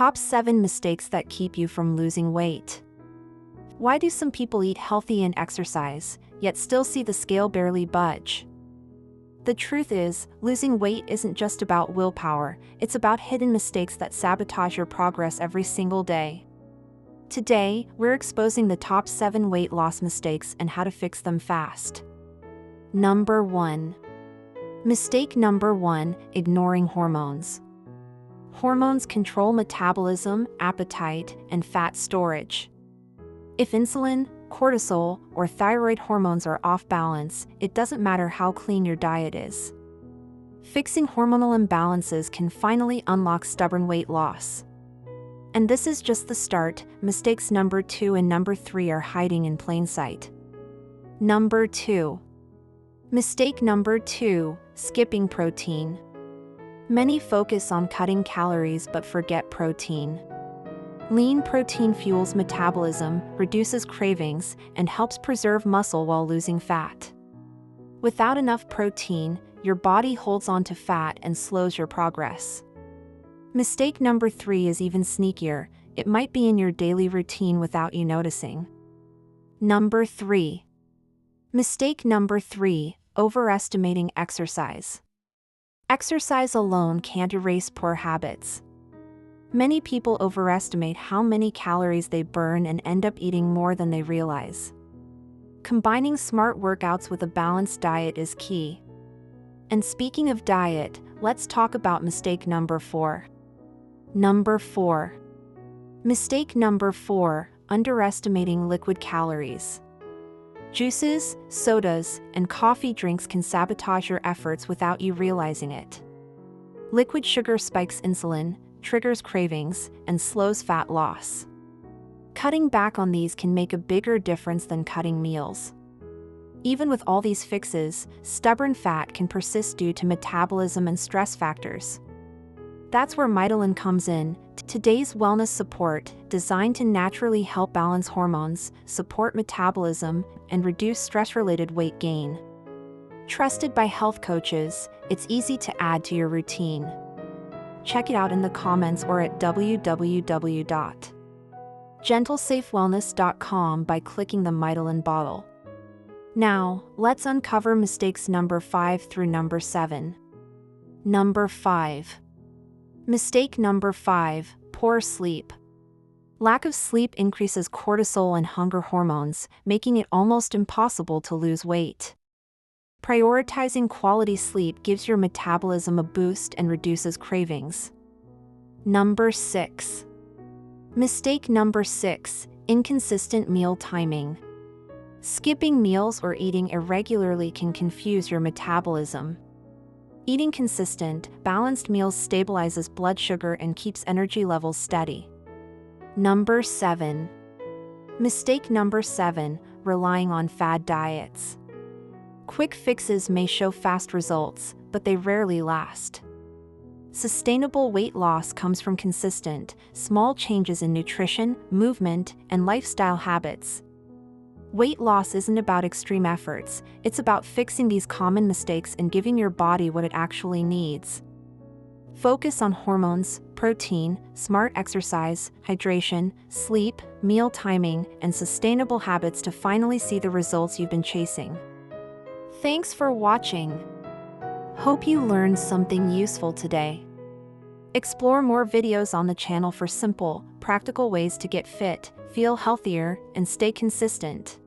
Top 7 mistakes that keep you from losing weight. Why do some people eat healthy and exercise, yet still see the scale barely budge? The truth is, losing weight isn't just about willpower, it's about hidden mistakes that sabotage your progress every single day. Today, we're exposing the top 7 weight loss mistakes and how to fix them fast. Number 1. Mistake number 1, ignoring hormones. Hormones control metabolism, appetite, and fat storage. If insulin, cortisol, or thyroid hormones are off balance, it doesn't matter how clean your diet is. Fixing hormonal imbalances can finally unlock stubborn weight loss. And this is just the start. Mistakes number 2 and number 3 are hiding in plain sight. Number 2. Mistake number 2, skipping protein. Many focus on cutting calories but forget protein. Lean protein fuels metabolism, reduces cravings, and helps preserve muscle while losing fat. Without enough protein, your body holds on to fat and slows your progress. Mistake number 3 is even sneakier. It might be in your daily routine without you noticing. Number 3. Mistake number 3, overestimating exercise. Exercise alone can't erase poor habits. Many people overestimate how many calories they burn and end up eating more than they realize. Combining smart workouts with a balanced diet is key. And speaking of diet, let's talk about mistake number 4. Number 4. Mistake number 4, underestimating liquid calories. Juices, sodas, and coffee drinks can sabotage your efforts without you realizing it. Liquid sugar spikes insulin, triggers cravings, and slows fat loss. Cutting back on these can make a bigger difference than cutting meals. Even with all these fixes, stubborn fat can persist due to metabolism and stress factors. That's where Mitolyn comes in, today's wellness support, designed to naturally help balance hormones, support metabolism, and reduce stress-related weight gain. Trusted by health coaches, it's easy to add to your routine. Check it out in the comments or at www.gentlesafewellness.com by clicking the Mitolyn bottle. Now, let's uncover mistakes number 5 through number 7. Number 5. Mistake number 5, poor sleep. Lack of sleep increases cortisol and hunger hormones, making it almost impossible to lose weight. Prioritizing quality sleep gives your metabolism a boost and reduces cravings. Number 6. Mistake number 6, inconsistent meal timing. Skipping meals or eating irregularly can confuse your metabolism. Eating consistent, balanced meals stabilizes blood sugar and keeps energy levels steady. Number 7. Mistake number 7, relying on fad diets. Quick fixes may show fast results, but they rarely last. Sustainable weight loss comes from consistent, small changes in nutrition, movement, and lifestyle habits. Weight loss isn't about extreme efforts, it's about fixing these common mistakes and giving your body what it actually needs. Focus on hormones, protein, smart exercise, hydration, sleep, meal timing, and sustainable habits to finally see the results you've been chasing. Thanks for watching. Hope you learned something useful today. Explore more videos on the channel for simple, practical ways to get fit, feel healthier, and stay consistent.